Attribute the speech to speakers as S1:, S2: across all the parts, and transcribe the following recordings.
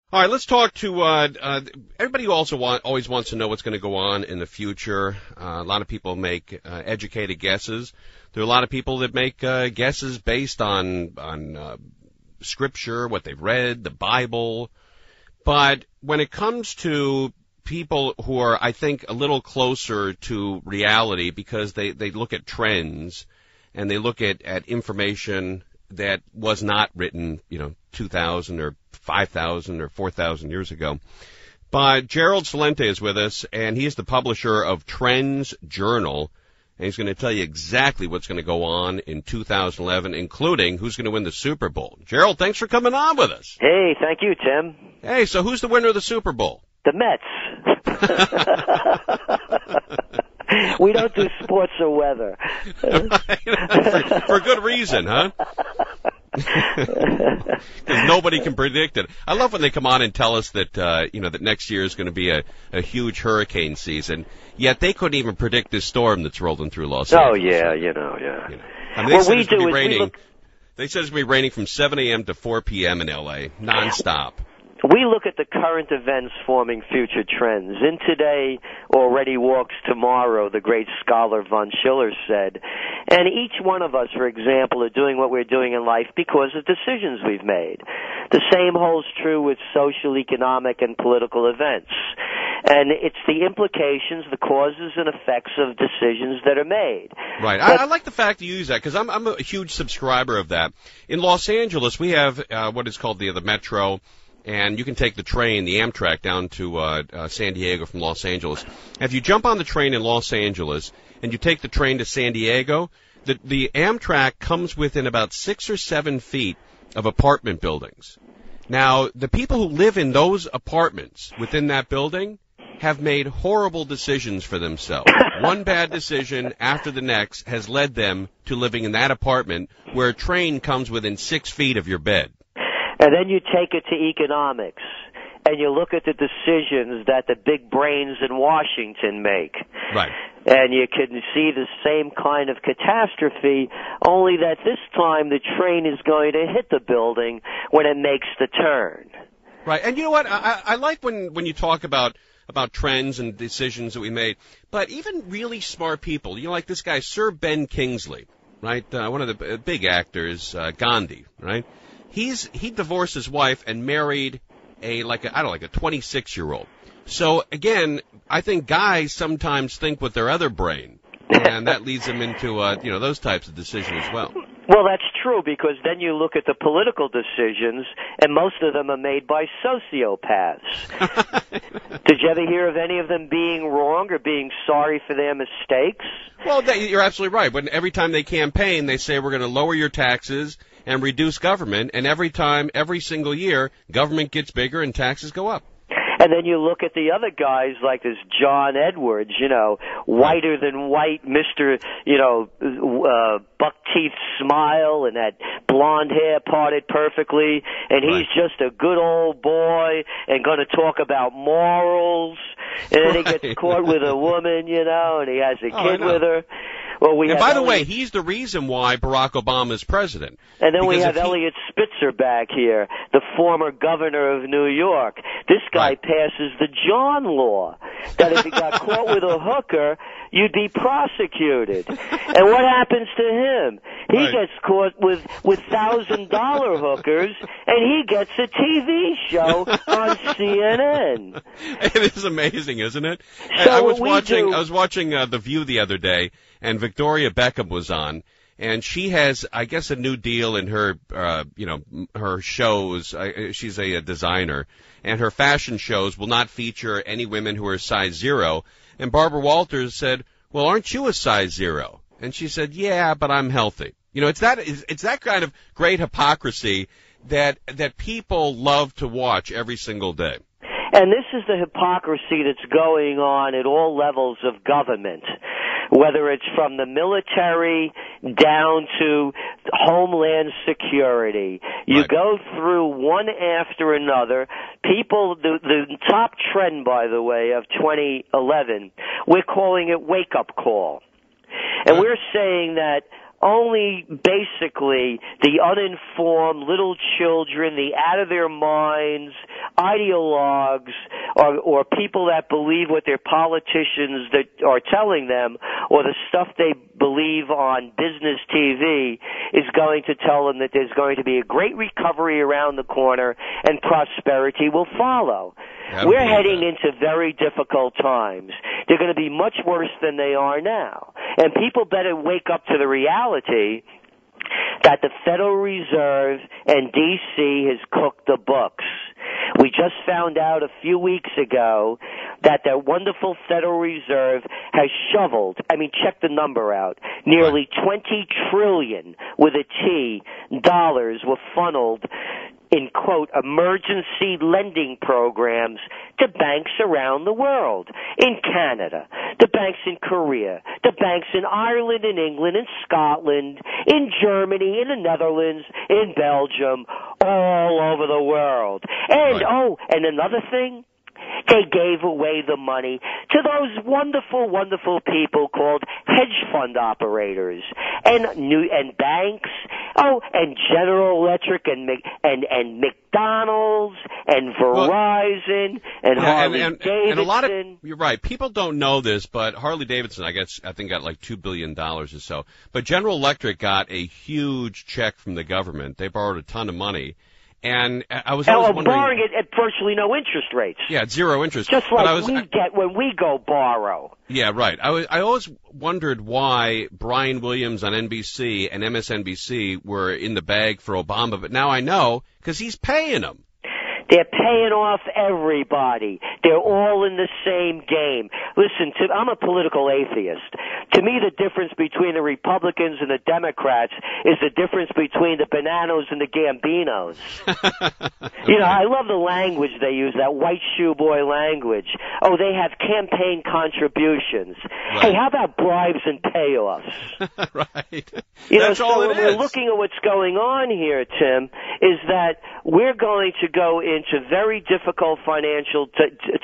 S1: All right, let's talk to everybody who also always wants to know what's going to go on in the future. A lot of people make educated guesses. There are a lot of people that make guesses based on Scripture, what they've read, the Bible. But when it comes to people who are, I think, a little closer to reality because they look at trends and they look at information that was not written, 2,000 or 5,000 or 4,000 years ago. But Gerald Celente is with us, and he's the publisher of Trends Journal, and he's going to tell you exactly what's going to go on in 2011, including who's going to win the Super Bowl. Gerald, thanks for coming on with us.
S2: Hey, thank you, Tim.
S1: Hey, so who's the winner of the Super Bowl?
S2: The Mets. We don't do sports or weather.
S1: for good reason, huh? Because nobody can predict it. I love when they come on and tell us that that next year is going to be a huge hurricane season. Yet they couldn't even predict this storm that's rolling through Los Angeles.
S2: Oh yeah,
S1: I mean, they said it's going to be raining. They said it's going to be raining from 7 a.m. to 4 p.m. in L.A. nonstop.
S2: We look at the current events forming future trends. In today already walks tomorrow, the great scholar von Schiller said. And each one of us, for example, are doing what we're doing in life because of decisions we've made. The same holds true with social, economic, and political events. And it's the implications, the causes and effects of decisions that are made.
S1: Right. I like the fact you use that because I'm a huge subscriber of that. In Los Angeles, we have what is called the Metro. And you can take the train, the Amtrak, down to San Diego from Los Angeles. If you jump on the train in Los Angeles and you take the train to San Diego, the Amtrak comes within about 6 or 7 feet of apartment buildings. Now, the people who live in those apartments within that building have made horrible decisions for themselves. One bad decision after the next has led them to living in that apartment where a train comes within 6 feet of your bed.
S2: And then you take it to economics, and you look at the decisions that the big brains in Washington make.
S1: Right.
S2: And you can see the same kind of catastrophe, only that this time the train is going to hit the building when it makes the turn.
S1: Right. And you know what? I like when you talk about trends and decisions that we made, but even really smart people, like this guy, Sir Ben Kingsley, right? One of the big actors, Gandhi, right? He divorced his wife and married a 26-year-old. So again, I think guys sometimes think with their other brain, and that leads them into those types of decisions as well.
S2: Well, that's true, because then you look at the political decisions, and most of them are made by sociopaths. Did you ever hear of any of them being wrong or being sorry for their mistakes?
S1: Well, you're absolutely right. When every time they campaign, they say we're going to lower your taxes and reduce government, and every single year, government gets bigger and taxes go up.
S2: And then you look at the other guys like this John Edwards, whiter than white, Mr., buck-teeth smile and that blonde hair parted perfectly, and he's just a good old boy and going to talk about morals, and then he gets caught with a woman, and he has a kid with her. Well,
S1: and by the way, he's the reason why Barack Obama is president.
S2: And then we have Elliot Spitzer back here, the former governor of New York. This guy passes the John law, that if he got caught with a hooker, you'd be prosecuted. And what happens to him? He gets caught with $1,000 hookers, and he gets a TV show on CNN.
S1: It is amazing, isn't it?
S2: So
S1: I was watching The View the other day, and Victoria Beckham was on, and she has, I guess, a new deal in her, her shows. She's a designer, and her fashion shows will not feature any women who are size 0. And Barbara Walters said, "Well, aren't you a size 0?" And she said, "Yeah, but I'm healthy." It's that kind of great hypocrisy that people love to watch every single day.
S2: And this is the hypocrisy that's going on at all levels of government, whether it's from the military down to Homeland Security. You go through one after another. People, the top trend, by the way, of 2011, we're calling it wake-up call. And we're saying that only basically the uninformed little children, the out of their minds, ideologues, or people that believe what their politicians that are telling them, or the stuff they believe on business TV is going to tell them that there's going to be a great recovery around the corner and prosperity will follow. We're heading into very difficult times. They're going to be much worse than they are now. And people better wake up to the reality that the Federal Reserve and D.C. has cooked the books. We just found out a few weeks ago that their wonderful Federal Reserve has shoveled, check the number out, nearly 20 trillion with a T dollars were funneled in, quote, emergency lending programs to banks around the world. In Canada, the banks in Korea, the banks in Ireland and England and Scotland, in Germany, in the Netherlands, in Belgium, all over the world. And, and another thing, they gave away the money to those wonderful, wonderful people called hedge fund operators and banks. And General Electric and McDonald's and Verizon and Harley Davidson.
S1: And a lot of, you're right. People don't know this, but Harley Davidson, I think got like $2 billion or so. But General Electric got a huge check from the government. They borrowed a ton of money. And I was always wondering,
S2: borrowing it at virtually no interest rates.
S1: Yeah, at zero interest.
S2: Just like we get when we go borrow.
S1: Yeah, right. I always wondered why Brian Williams on NBC and MSNBC were in the bag for Obama, but now I know because he's paying them.
S2: They're paying off everybody. They're all in the same game. Listen, I'm a political atheist. To me, the difference between the Republicans and the Democrats is the difference between the Bananos and the Gambinos. I love the language they use, that white shoe boy language. Oh, they have campaign contributions. Right. Hey, how about bribes and payoffs?
S1: Right.
S2: That's all it is. We're looking at what's going on here, Tim, is that we're going to go into very difficult financial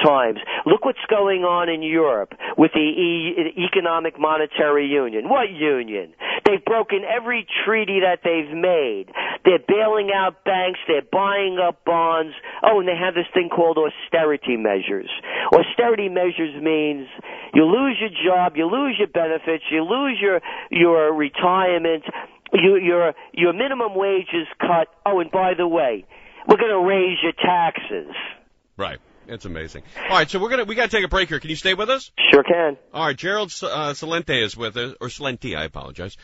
S2: times. Look what's going on in Europe with the Economic Monetary Union. What union? They've broken every treaty that they've made. They're bailing out banks. They're buying up bonds. Oh, and they have this thing called austerity measures. Austerity measures means you lose your job, you lose your benefits, you lose your retirement, your minimum wage is cut. Oh, and by the way, we're going to raise your taxes.
S1: Right. It's amazing. All right, so we got to take a break here. Can you stay with us?
S2: Sure can.
S1: All right, Gerald Celente is with us, or Celente, I apologize,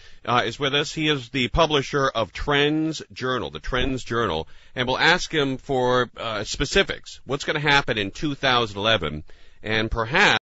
S1: is with us. He is the publisher of Trends Journal, the Trends Journal, and we'll ask him for specifics. What's going to happen in 2011, and perhaps